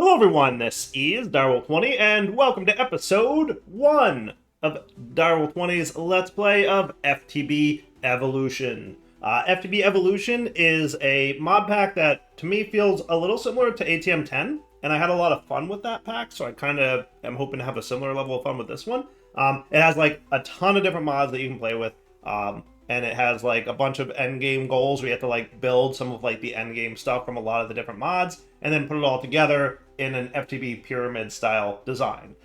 Hello everyone, this is Direwolf20 and welcome to episode 1 of Direwolf20's Let's Play of FTB Evolution. FTB Evolution is a mod pack that to me feels a little similar to ATM10, and I had a lot of fun with that pack, so I kind of am hoping to have a similar level of fun with this one. It has like a ton of different mods that you can play with, and it has like a bunch of end game goals where you have to like build some of like the end game stuff from a lot of the different mods, and then put it all together in an FTB pyramid style design.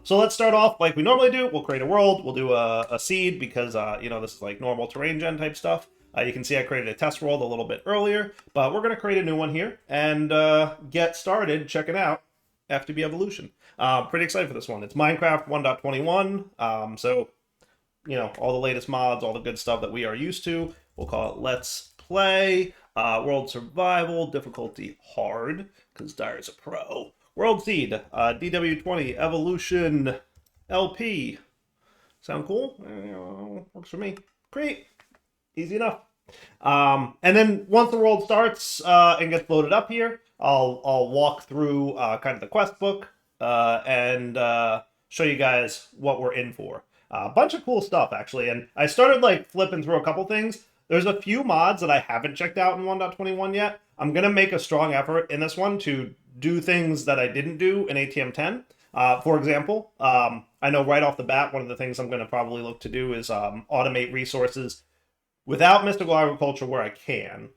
So let's start off like we normally do. We'll create a world. We'll do a seed because this is like normal terrain gen type stuff. You can see I created a test world a little bit earlier, but we're going to create a new one here and get started checking out FTB Evolution. Pretty excited for this one. It's Minecraft 1.21, so all the latest mods, all the good stuff that we are used to. We'll call it Let's Play. World Survival, difficulty hard, because Dire's a pro. World Seed, DW20, Evolution, LP. Sound cool? Works for me. Great. Easy enough. And then once the world starts and gets loaded up here, I'll walk through kind of the quest book and show you guys what we're in for. A bunch of cool stuff, actually. And I started like flipping through a couple things. There's a few mods that I haven't checked out in 1.21 yet. I'm going to make a strong effort in this one to do things that I didn't do in ATM10. For example, I know right off the bat, one of the things I'm going to probably look to do is automate resources without mystical agriculture where I can.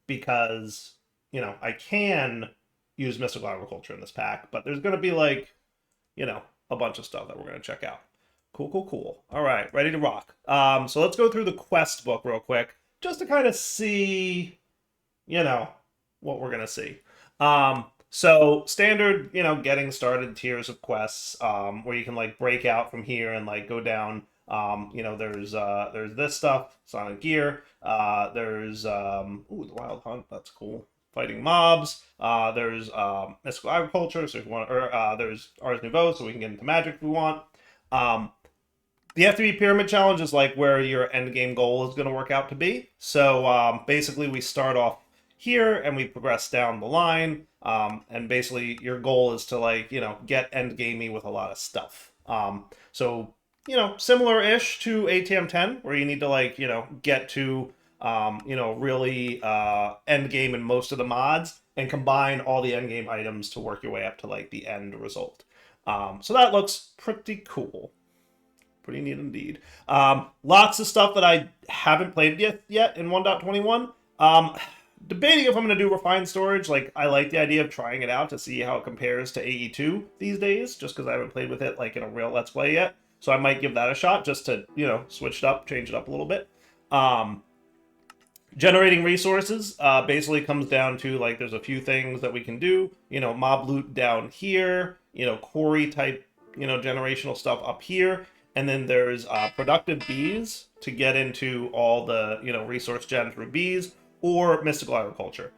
Because, I can use mystical agriculture in this pack, but there's going to be like, a bunch of stuff that we're going to check out. Cool. All right, ready to rock. So let's go through the quest book real quick, just to kind of see, what we're gonna see. So standard, getting started tiers of quests, where you can like break out from here and like go down. There's this stuff, Sonic Gear. There's the Wild Hunt. That's cool. Fighting mobs. There's mystical agriculture. So if you want, there's Ars Nouveau, so we can get into magic if we want. The FTB Pyramid Challenge is like where your end game goal is going to work out to be. So basically we start off here and we progress down the line. And basically your goal is to like, get end gamey with a lot of stuff. So, similar-ish to ATM10 where you need to like, get to, really end game in most of the mods and combine all the end game items to work your way up to like the end result. So that looks pretty cool. Pretty neat indeed. Lots of stuff that I haven't played yet in 1.21. Debating if I'm going to do refined storage. Like, I like the idea of trying it out to see how it compares to AE2 these days, just because I haven't played with it like in a real Let's Play yet. So I might give that a shot just to, switch it up, change it up a little bit. Generating resources basically comes down to, like, there's a few things that we can do. Mob loot down here, quarry type, generational stuff up here. And then there's productive bees to get into all the, resource gen through bees or mystical agriculture.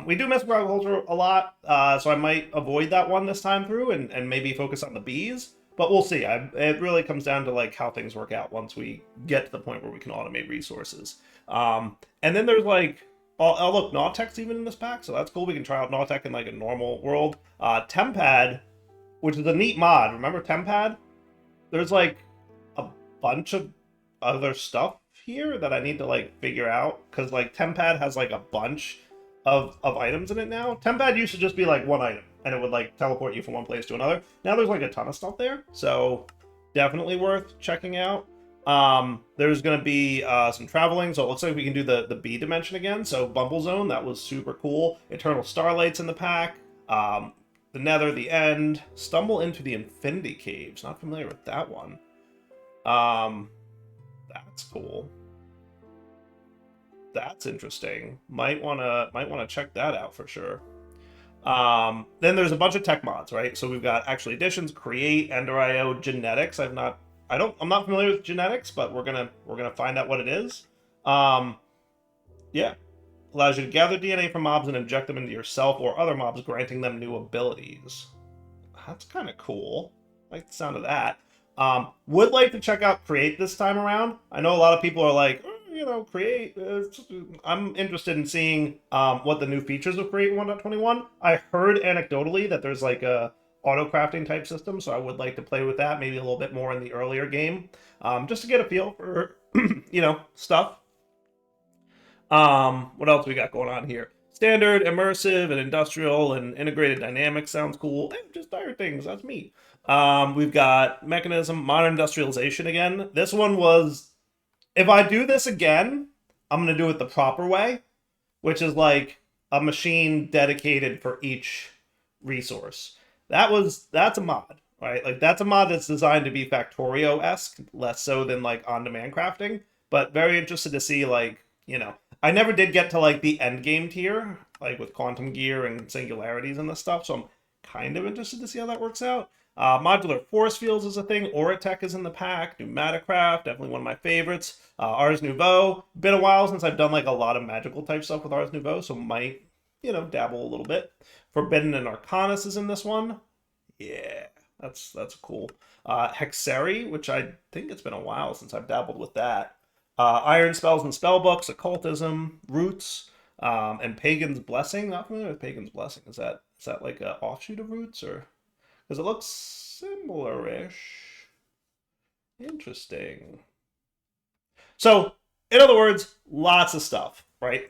We do mystical agriculture a lot, so I might avoid that one this time through and maybe focus on the bees. But we'll see. It really comes down to like how things work out once we get to the point where we can automate resources. And then there's like, oh look, Nautech's even in this pack, so that's cool. We can try out Nautech in like a normal world. Tempad, which is a neat mod. Remember Tempad? There's like bunch of other stuff here that I need to like figure out because like Tempad has like a bunch of items in it now. Tempad used to just be like one item and it would like teleport you from one place to another. Now there's like a ton of stuff there, so definitely worth checking out. There's gonna be some traveling, so it looks like we can do the B dimension again. So Bumble Zone, that was super cool. Eternal Starlight's in the pack. The Nether, the End. Stumble into the Infinity Caves. Not familiar with that one. That's cool. That's interesting. Might wanna check that out for sure. Then there's a bunch of tech mods, right? So we've got actually additions, create, Ender.io, genetics. I'm not familiar with genetics, but we're gonna find out what it is. Yeah. Allows you to gather DNA from mobs and inject them into yourself or other mobs, granting them new abilities. That's kind of cool. I like the sound of that. Would like to check out Create this time around. I know a lot of people are like, Create. I'm interested in seeing what the new features of Create 1.21. I heard anecdotally that there's like a auto crafting type system, so I would like to play with that maybe a little bit more in the earlier game, just to get a feel for stuff. What else we got going on here? Standard, immersive, and industrial, and integrated dynamics sounds cool. Just dire things. That's me. We've got mechanism, modern industrialization again. This one was, if I do this again, I'm gonna do it the proper way, which is like a machine dedicated for each resource. That's a mod, right? Like that's a mod that's designed to be Factorio-esque, less so than like on-demand crafting. But very interested to see I never did get to like the end game tier, like with quantum gear and singularities and this stuff. So I'm kind of interested to see how that works out. Modular force fields is a thing. Auratech is in the pack. Pneumaticraft, definitely one of my favorites. Ars Nouveau. Been a while since I've done like a lot of magical type stuff with Ars Nouveau, so might, dabble a little bit. Forbidden and Arcanus is in this one. Yeah, that's cool. Hexeri, which I think it's been a while since I've dabbled with that. Iron Spells and Spellbooks, Occultism, Roots, and Pagan's Blessing. Not familiar with Pagan's Blessing. Is that like an offshoot of Roots, or because it looks similar-ish? Interesting. So, in other words, lots of stuff, right?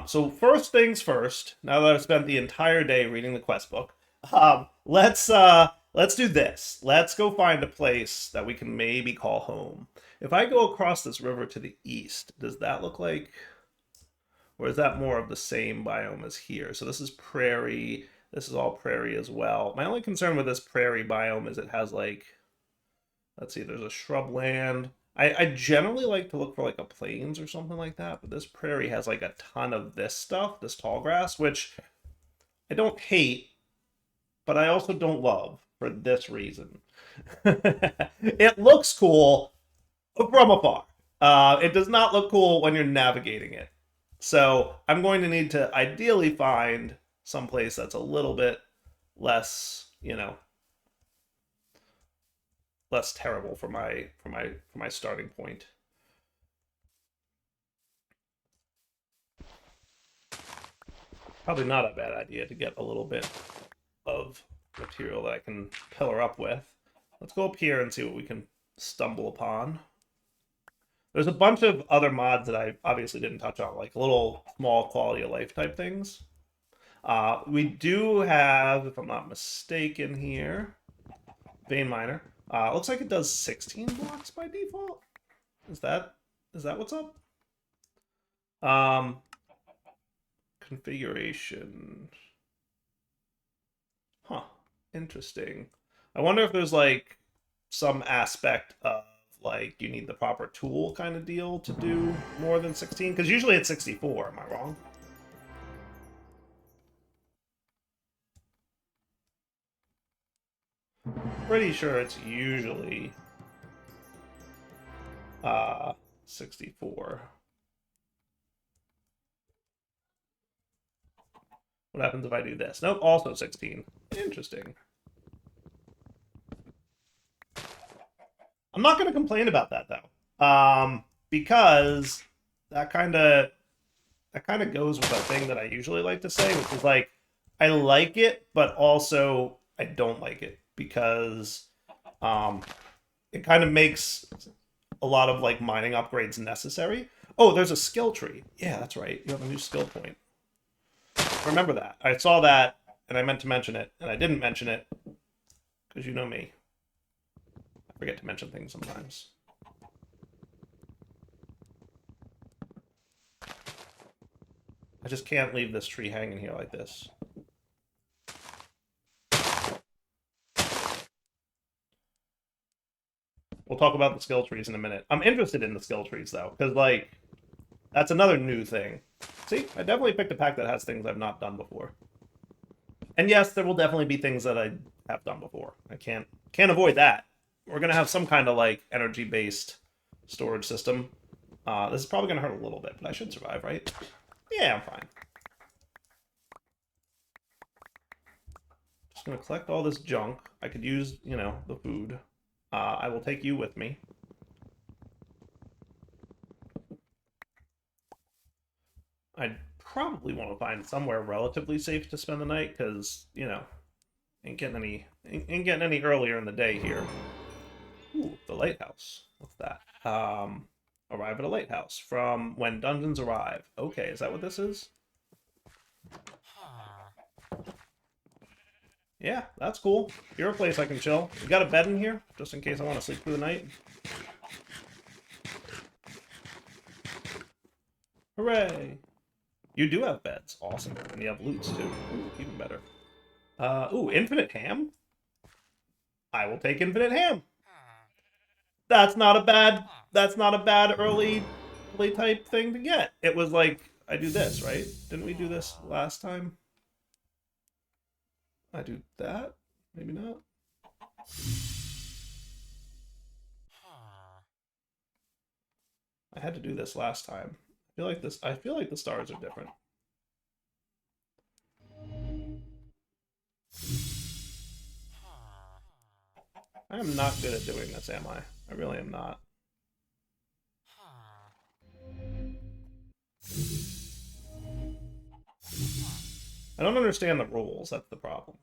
So first things first. Now that I've spent the entire day reading the quest book, let's do this. Let's go find a place that we can maybe call home. If I go across this river to the east, does that look like, or is that more of the same biome as here? So this is prairie. This is all prairie as well. My only concern with this prairie biome is it has like, let's see, there's a shrubland. I generally like to look for like a plains or something like that, but this prairie has like a ton of this stuff, this tall grass, which I don't hate, but I also don't love for this reason. It looks cool from afar. It does not look cool when you're navigating it. So I'm going to need to ideally find someplace that's a little bit less, less terrible for my starting point. Probably not a bad idea to get a little bit of material that I can pillar up with. Let's go up here and see what we can stumble upon. There's a bunch of other mods that I obviously didn't touch on, like little small quality of life type things. We do have, if I'm not mistaken here, Vein Miner. Looks like it does 16 blocks by default. Is that what's up? Configuration. Huh. Interesting. I wonder if there's like some aspect of like you need the proper tool kind of deal to do more than 16, because usually it's 64. Am I wrong? Pretty sure it's usually 64. What happens if I do this? Nope, also 16. Interesting. I'm not going to complain about that though, because that kind of goes with a thing that I usually like to say, which is like I like it, but also I don't like it because it kind of makes a lot of like mining upgrades necessary. Oh, there's a skill tree. Yeah, that's right. You have a new skill point. Remember that. I saw that and I meant to mention it, and I didn't mention it because you know me. I forget to mention things sometimes. I just can't leave this tree hanging here like this. We'll talk about the skill trees in a minute. I'm interested in the skill trees though, because like that's another new thing. See, I definitely picked a pack that has things I've not done before. And yes, there will definitely be things that I have done before. I can't avoid that. We're gonna have some kind of like energy-based storage system. This is probably gonna hurt a little bit, but I should survive, right? Yeah, I'm fine. Just gonna collect all this junk. I could use, the food. I will take you with me. probably want to find somewhere relatively safe to spend the night, because, you know, ain't getting any earlier in the day here. Ooh, the lighthouse. What's that? Arrive at a lighthouse from when dungeons arrive. Okay, is that what this is? Yeah, that's cool. You're a place I can chill. You got a bed in here, just in case I want to sleep through the night. Hooray! You do have beds. Awesome. And you have loots, too. Ooh, even better. Ooh, infinite ham? I will take infinite ham. That's not a bad early type thing to get. It was like, I do this, right? Didn't we do this last time? I do that? Maybe not. I had to do this last time. I feel like the stars are different. I am not good at doing this, am I? I really am not. I don't understand the rules, that's the problem.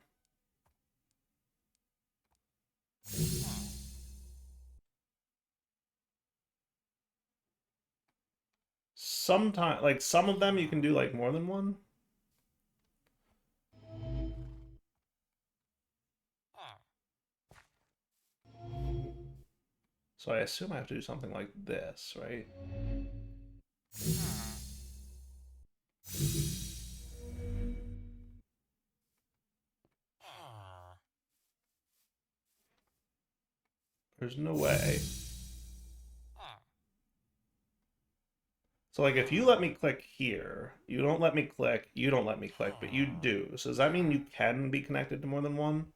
Sometimes, like, some of them you can do, like, more than one. So I assume I have to do something like this, right? There's no way. So, like, if you let me click here, you don't let me click, you don't let me click, but you do. So does that mean you can be connected to more than one?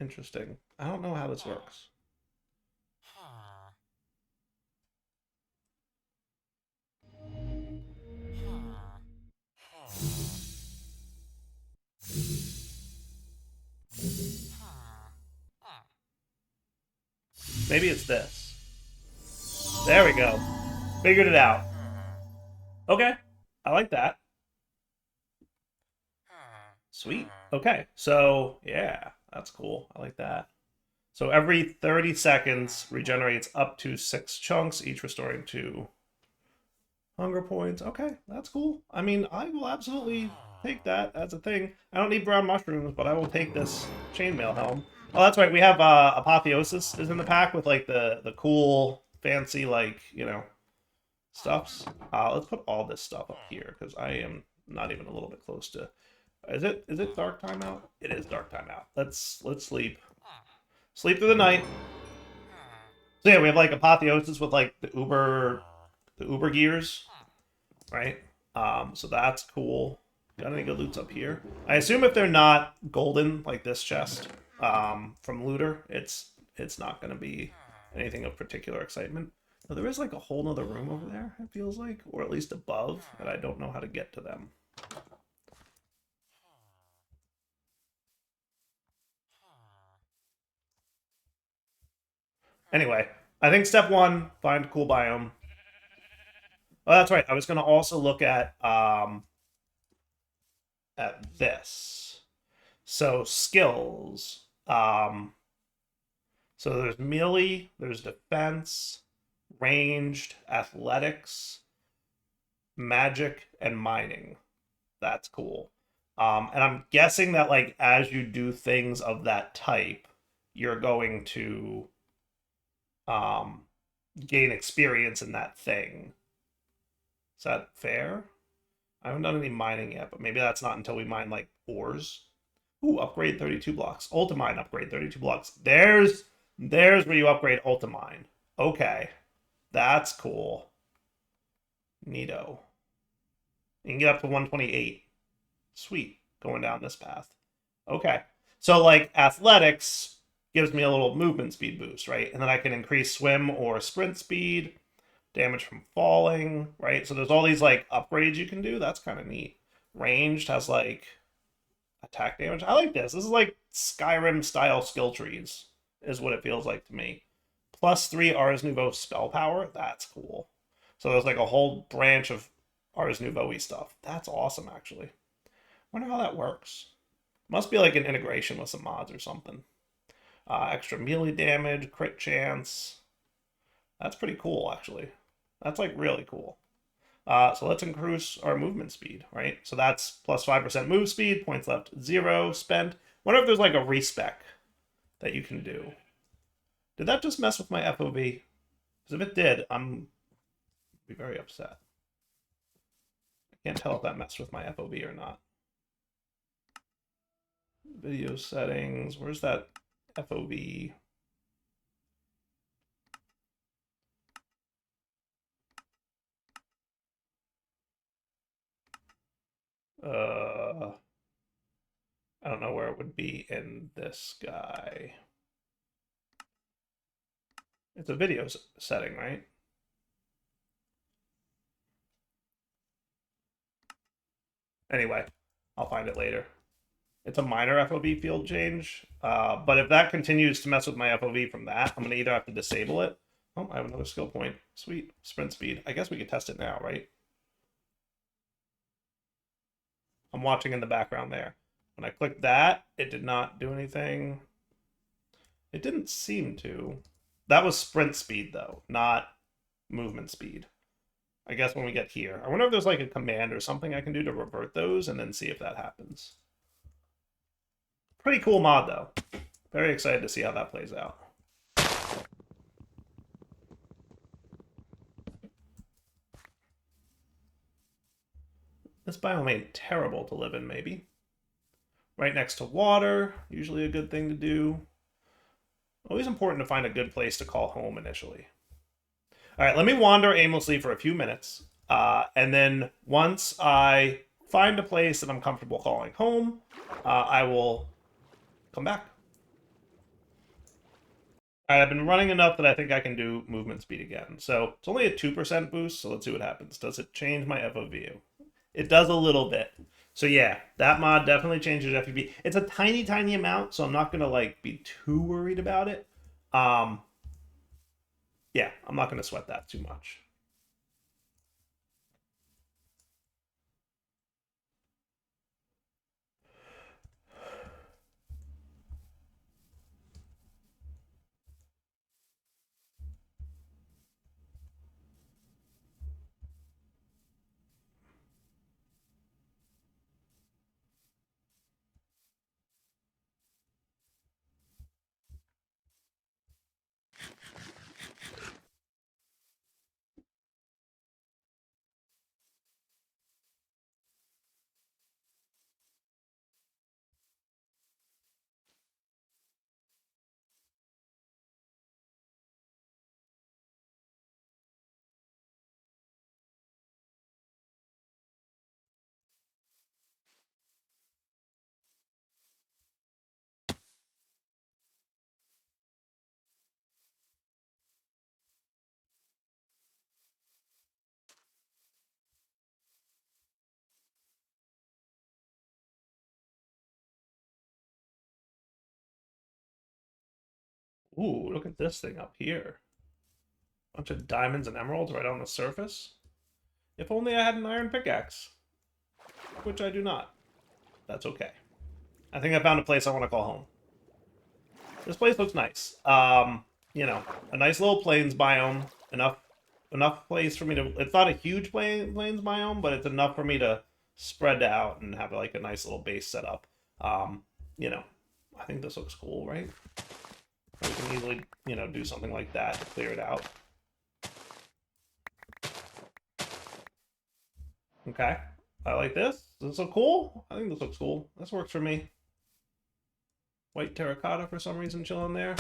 Interesting. I don't know how this works. Maybe it's this. There we go. Figured it out. Okay. I like that. Sweet. Okay. So, yeah, that's cool. I like that. So every 30 seconds regenerates up to 6 chunks, each restoring 2 hunger points. Okay, that's cool. I mean, I will absolutely take that as a thing. I don't need brown mushrooms, but I will take this chainmail helm. Oh, that's right. We have Apotheosis is in the pack with like the cool, fancy, like, you know, stuffs. Let's put all this stuff up here because I am not even a little bit close to. Is it dark time out? It is dark time out. Let's sleep. Sleep through the night. So yeah, we have like Apotheosis with like the Uber gears, right? So that's cool. Got any good loots up here? I assume if they're not golden, like this chest, from looter, it's not gonna be anything of particular excitement. So there is like a whole nother room over there, it feels like, or at least above, and I don't know how to get to them. Anyway, I think step 1, find a cool biome. Oh, that's right. I was gonna also look at this. So skills. So there's melee, there's defense, ranged, athletics, magic, and mining. That's cool. And I'm guessing that like as you do things of that type, you're going to gain experience in that thing. Is that fair? I haven't done any mining yet, but maybe that's not until we mine like ores. Ooh, upgrade 32 blocks. Ultimine upgrade 32 blocks. There's where you upgrade Ultimine. Okay. That's cool. Neato. You can get up to 128. Sweet. Going down this path. Okay. So like athletics gives me a little movement speed boost, right? And then I can increase swim or sprint speed, damage from falling, right? So there's all these like upgrades you can do. That's kind of neat. Ranged has like attack damage. I like this. This is like Skyrim style skill trees. is what it feels like to me. +3 Ars Nouveau spell power. That's cool. So there's like a whole branch of Ars Nouveau-y stuff. That's awesome, actually. Wonder how that works. Must be like an integration with some mods or something. Extra melee damage, crit chance. That's pretty cool, actually. That's like really cool. So let's increase our movement speed, right? So that's +5% move speed, points left 0, spent. Wonder if there's like a respec that you can do. Did that just mess with my FOV? Because if it did, I'm be very upset. I can't tell if that messed with my FOV or not. Video settings, where's that FOV? I don't know where it would be in this guy. It's a video setting, right? Anyway, I'll find it later. It's a minor FOV field change, but if that continues to mess with my FOV from that, I'm going to either have to disable it. Oh, I have another skill point. Sweet. Sprint speed. I guess we could test it now, right? I'm watching in the background there. When I clicked that, it did not do anything. It didn't seem to. That was sprint speed, though, not movement speed. I guess when we get here. I wonder if there's like a command or something I can do to revert those and then see if that happens. Pretty cool mod, though. Very excited to see how that plays out. This biome ain't terrible to live in, maybe. Right next to water, usually a good thing to do. Always important to find a good place to call home initially. All right, let me wander aimlessly for a few minutes. And then once I find a place that I'm comfortable calling home, I will come back. All right, I've been running enough that I think I can do movement speed again. So it's only a 2% boost, so let's see what happens. Does it change my FOV? It does a little bit. So yeah, that mod definitely changes FOV. It's a tiny, tiny amount, so I'm not gonna like be too worried about it. Yeah, I'm not gonna sweat that too much. Ooh, look at this thing up here. Bunch of diamonds and emeralds right on the surface. If only I had an iron pickaxe. Which I do not. That's okay. I think I found a place I want to call home. This place looks nice. You know, a nice little plains biome. Enough place for me to... It's not a huge plains biome, but it's enough for me to spread out and have like a nice little base set up. You know, I think this looks cool, right? We can easily, you know, do something like that to clear it out. Okay. I like this. Does this look cool? I think this looks cool. This works for me. White terracotta for some reason chilling there.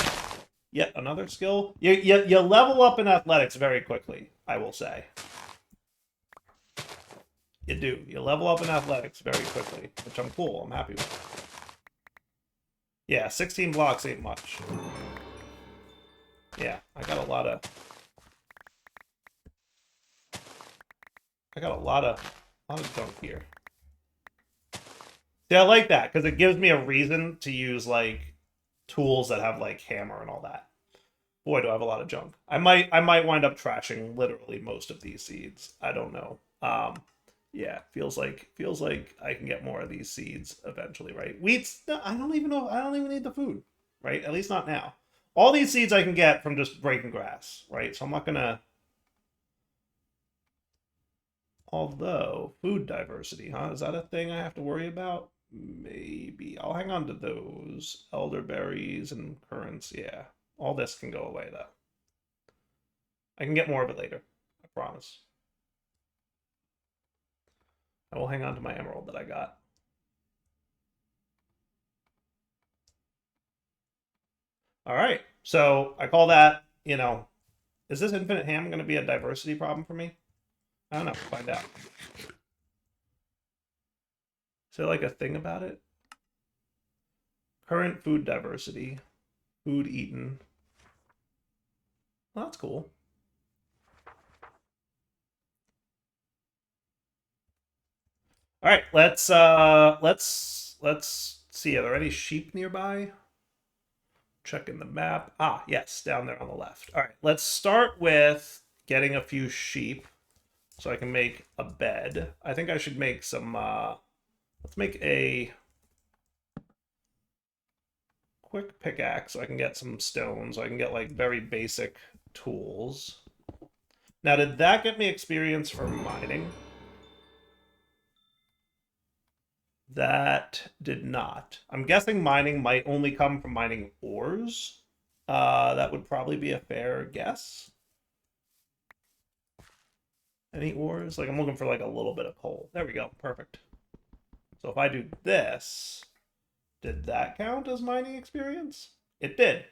Yet another skill. You level up in athletics very quickly, I will say. You do. You level up in athletics very quickly, which I'm cool. I'm happy with. Yeah, 16 blocks ain't much. Yeah, I got a lot of junk here. See, I like that because it gives me a reason to use like tools that have like hammer and all that. Boy, do I have a lot of junk. I might wind up trashing literally most of these seeds. I don't know. Yeah, feels like I can get more of these seeds eventually, right? Wheats, no, I don't even know. I don't even need the food, right? At least not now. All these seeds I can get from just breaking grass, right? So I'm not gonna. Although food diversity, huh? Is that a thing I have to worry about? Maybe I'll hang on to those elderberries and currants. Yeah, all this can go away though. I can get more of it later. I promise. I will hang on to my emerald that I got. All right. So I call that, is this infinite ham going to be a diversity problem for me? I don't know. We'll find out. Is there like a thing about it? Current food diversity. Food eaten. Well, that's cool. All right, let's see. Are there any sheep nearby? Checking the map. Ah, yes, down there on the left. All right, let's start with getting a few sheep so I can make a bed. I think I should make some, let's make a quick pickaxe so I can get some stone, so I can get like very basic tools. Now, did that get me experience for mining? That did not. I'm guessing mining might only come from mining ores. That would probably be a fair guess. Any ores? Like, I'm looking for like a little bit of coal. There we go. Perfect. So if I do this, did that count as mining experience? It did.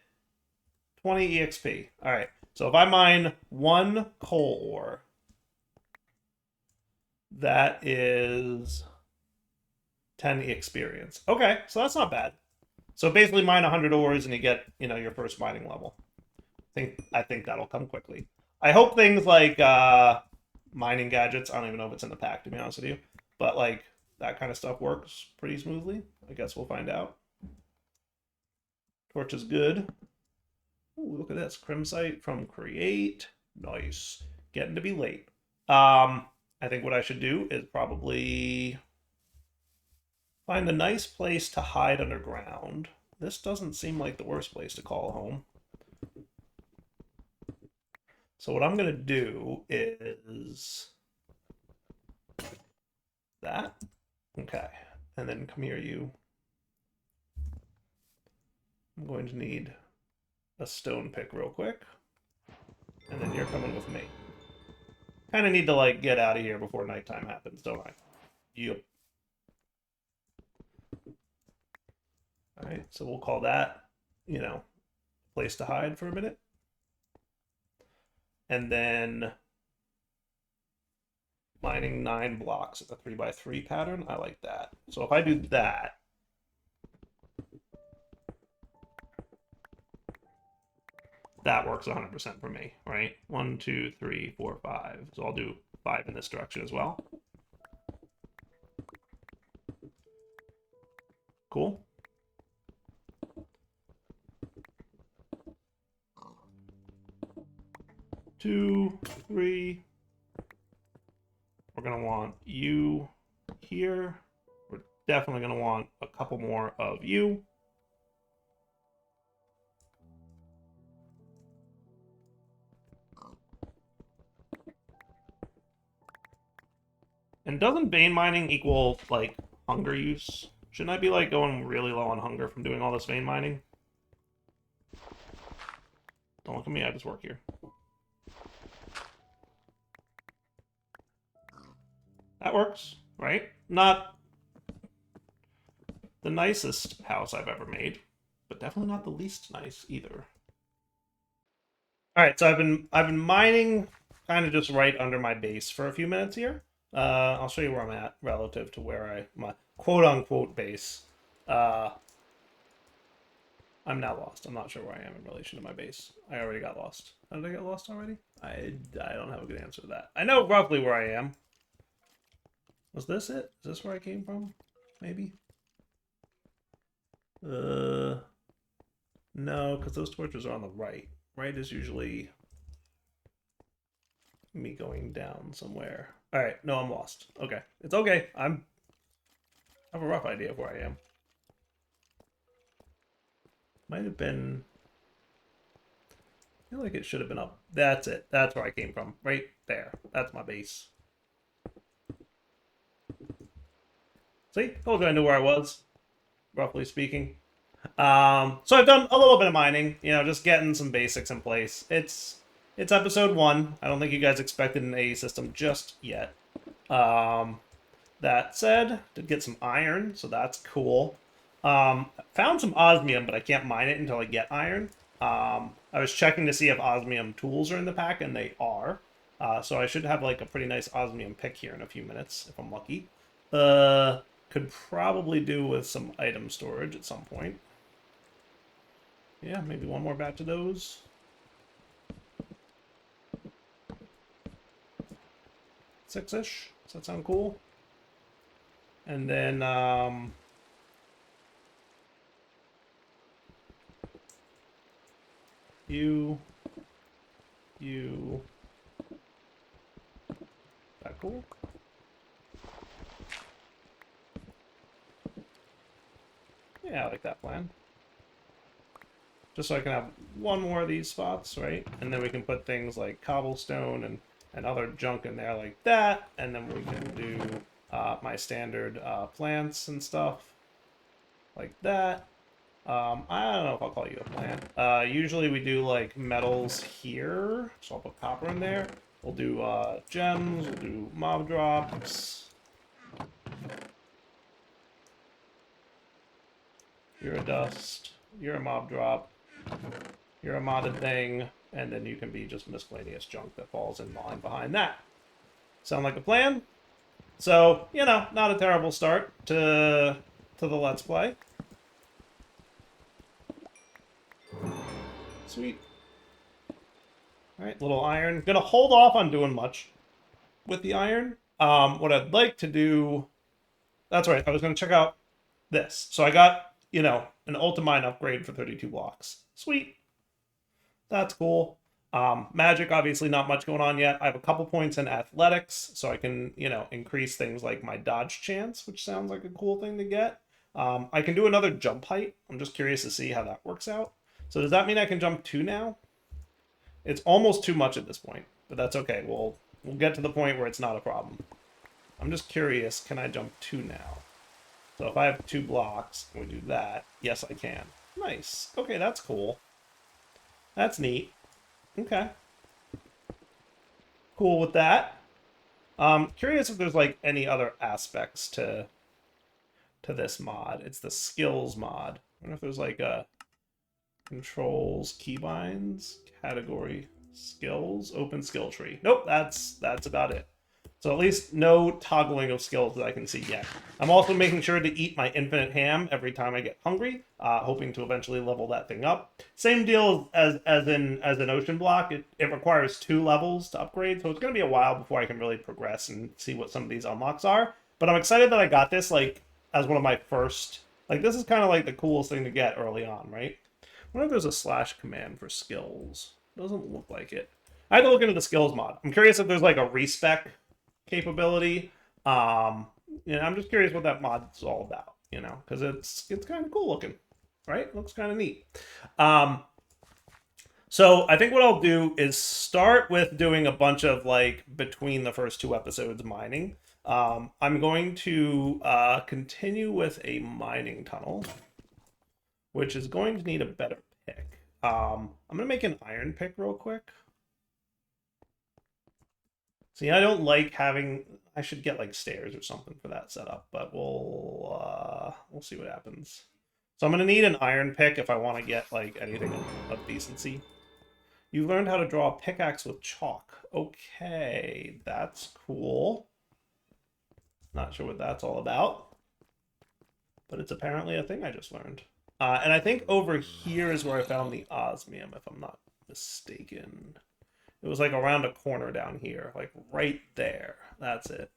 20 EXP. All right. So if I mine 1 coal ore, that is 10 experience. Okay, so that's not bad. So basically mine 100 ores and you get, your first mining level. I think that'll come quickly. I hope things like mining gadgets, I don't even know if it's in the pack to be honest with you, but like that kind of stuff works pretty smoothly. I guess we'll find out. Torch is good. Ooh, look at this. Crimsite from Create. Nice. Getting to be late. I think what I should do is probably find a nice place to hide underground. This doesn't seem like the worst place to call home. So what I'm going to do is that. Okay. And then come here, you. I'm going to need a stone pick real quick. And then you're coming with me. Kind of need to, like, get out of here before nighttime happens, don't I? Yep. Alright, so we'll call that, place to hide for a minute. And then mining 9 blocks at the 3x3 pattern. I like that. So if I do that, that works 100% for me, right? 1, 2, 3, 4, 5. So I'll do 5 in this direction as well. Cool. Two, 3. We're going to want you here. We're definitely going to want a couple more of you. And doesn't vein mining equal, like, hunger use? Shouldn't I be, like, going really low on hunger from doing all this vein mining? Don't look at me, I just work here. That works, right? Not the nicest house I've ever made, but definitely not the least nice either. All right, so I've been mining kind of just right under my base for a few minutes here. I'll show you where I'm at relative to where my quote unquote base. I'm now lost. I'm not sure where I am in relation to my base. I already got lost. How did I get lost already? I don't have a good answer to that. I know roughly where I am. Was this it? Is this where I came from? Maybe? No, because those torches are on the right. Right is usually me going down somewhere. All right, no, I'm lost. Okay, it's okay. I have a rough idea of where I am. Might have been. I feel like it should have been up. That's it. That's where I came from. Right there. That's my base. See, told you I knew where I was, roughly speaking. So I've done a little bit of mining. You know, just getting some basics in place. It's episode 1. I don't think you guys expected an A system just yet. That said, did get some iron, so that's cool. Found some osmium, but I can't mine it until I get iron. I was checking to see if osmium tools are in the pack, and they are. So I should have like a pretty nice osmium pick here in a few minutes, if I'm lucky. Could probably do with some item storage at some point. Yeah, maybe one more batch of those. 6-ish. Does that sound cool? And then, you. That cool? Yeah, I like that plan. Just so I can have one more of these spots, right? And then we can put things like cobblestone and other junk in there like that. And then we can do my standard plants and stuff like that. I don't know if I'll call you a plant. Usually we do like metals here, so I'll put copper in there. We'll do gems, we'll do mob drops. You're a dust, you're a mob drop, you're a modded thing, and then you can be just miscellaneous junk that falls in line behind that. Sound like a plan? So, you know, not a terrible start to the Let's Play. Sweet. Alright, little iron. Gonna hold off on doing much with the iron. What I'd like to do... That's right, I was gonna check out this. So I got, you know, an Ultimine upgrade for 32 blocks. Sweet. That's cool. Magic, obviously not much going on yet. I have a couple points in athletics, so I can, you know, increase things like my dodge chance, which sounds like a cool thing to get. I can do another jump height. I'm just curious to see how that works out. So does that mean I can jump 2 now? It's almost too much at this point, but that's okay. We'll get to the point where it's not a problem. I'm just curious, can I jump 2 now? So if I have 2 blocks, and we do that, yes I can. Nice. Okay, that's cool. That's neat. Okay. Cool with that. Curious if there's like any other aspects to this mod. It's the skills mod. I wonder if there's like a controls, keybinds, category, skills, open skill tree. Nope, that's about it. So at least no toggling of skills that I can see yet. I'm also making sure to eat my infinite ham every time I get hungry, hoping to eventually level that thing up. Same deal as an ocean block. It requires 2 levels to upgrade, so it's going to be a while before I can really progress and see what some of these unlocks are. But I'm excited that I got this like as one of my first. Like this is kind of like the coolest thing to get early on, right? I wonder if there's a slash command for skills. Doesn't look like it. I had to look into the skills mod. I'm curious if there's like a respec capability. You know, I'm just curious what that mod's all about, you know, because it's kind of cool looking, right? Looks kind of neat. So I think what I'll do is start with doing a bunch of like between the first 2 episodes mining. I'm going to continue with a mining tunnel, which is going to need a better pick. I'm gonna make an iron pick real quick. See, I don't like having. I should get like stairs or something for that setup, but we'll see what happens. So I'm gonna need an iron pick if I want to get like anything of decency. You learned how to draw a pickaxe with chalk. Okay, that's cool. Not sure what that's all about, but it's apparently a thing I just learned. And I think over here is where I found the osmium, if I'm not mistaken. It was like around a corner down here, like right there. That's it.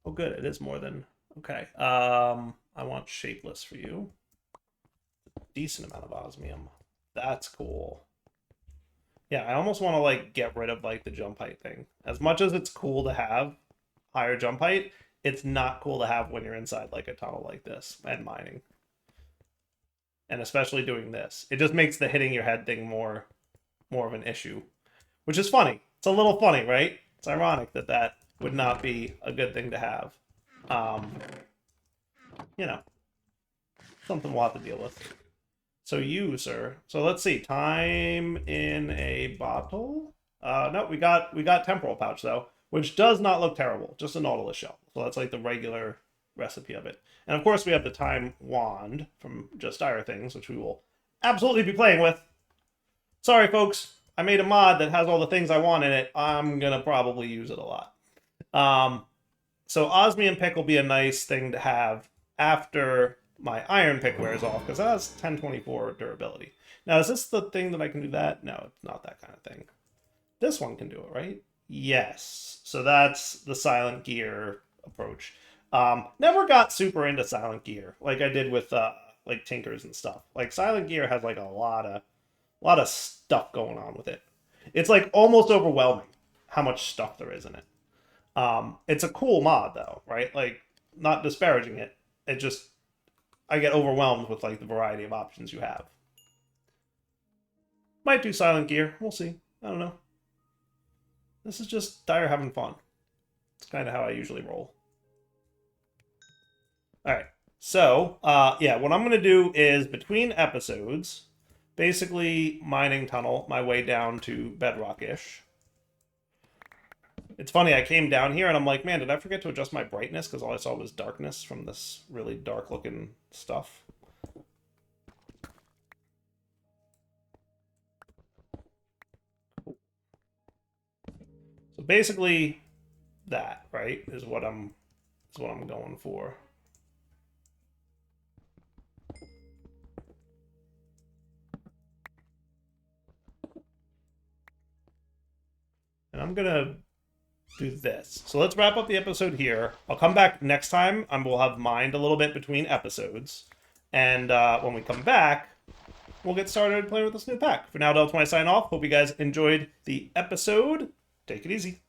Oh, good. It is more than... Okay. I want shapeless for you. decent amount of osmium. That's cool. Yeah, I almost want to like get rid of like the jump height thing. As much as it's cool to have higher jump height, it's not cool to have when you're inside like a tunnel like this and mining. And especially doing this. It just makes the hitting your head thing more of an issue. Which is funny. It's a little funny, right? It's ironic that that would not be a good thing to have. You know, something we'll have to deal with. So you, sir. So let's see. Time in a bottle. No, we got temporal pouch though, which does not look terrible. Just a Nautilus shell. So that's like the regular recipe of it. And of course we have the time wand from Just Dire Things, which we will absolutely be playing with. Sorry, folks. I made a mod that has all the things I want in it. I'm gonna probably use it a lot. So osmium pick will be a nice thing to have after my iron pick wears off, because that has 1024 durability. Now, is this the thing that I can do that? No, it's not that kind of thing. This one can do it, right? Yes. So that's the silent gear approach. Never got super into silent gear like I did with like Tinkers and stuff. Like silent gear has like a lot of stuff going on with it. It's like almost overwhelming how much stuff there is in it. It's a cool mod though, right? Like, not disparaging it. It just, I get overwhelmed with like the variety of options you have. Might do silent gear. We'll see. I don't know. This is just Dire having fun. It's kind of how I usually roll. Alright. So, yeah, what I'm going to do is between episodes, basically mining tunnel my way down to bedrock-ish. It's funny, I came down here and I'm like, man, did I forget to adjust my brightness? Because all I saw was darkness from this really dark-looking stuff. So basically, that, right, is what I'm going for. And I'm gonna do this. So let's wrap up the episode here. I'll come back next time and we'll have mined a little bit between episodes. And when we come back, we'll get started playing with this new pack. For now, Del20 sign off. Hope you guys enjoyed the episode. Take it easy.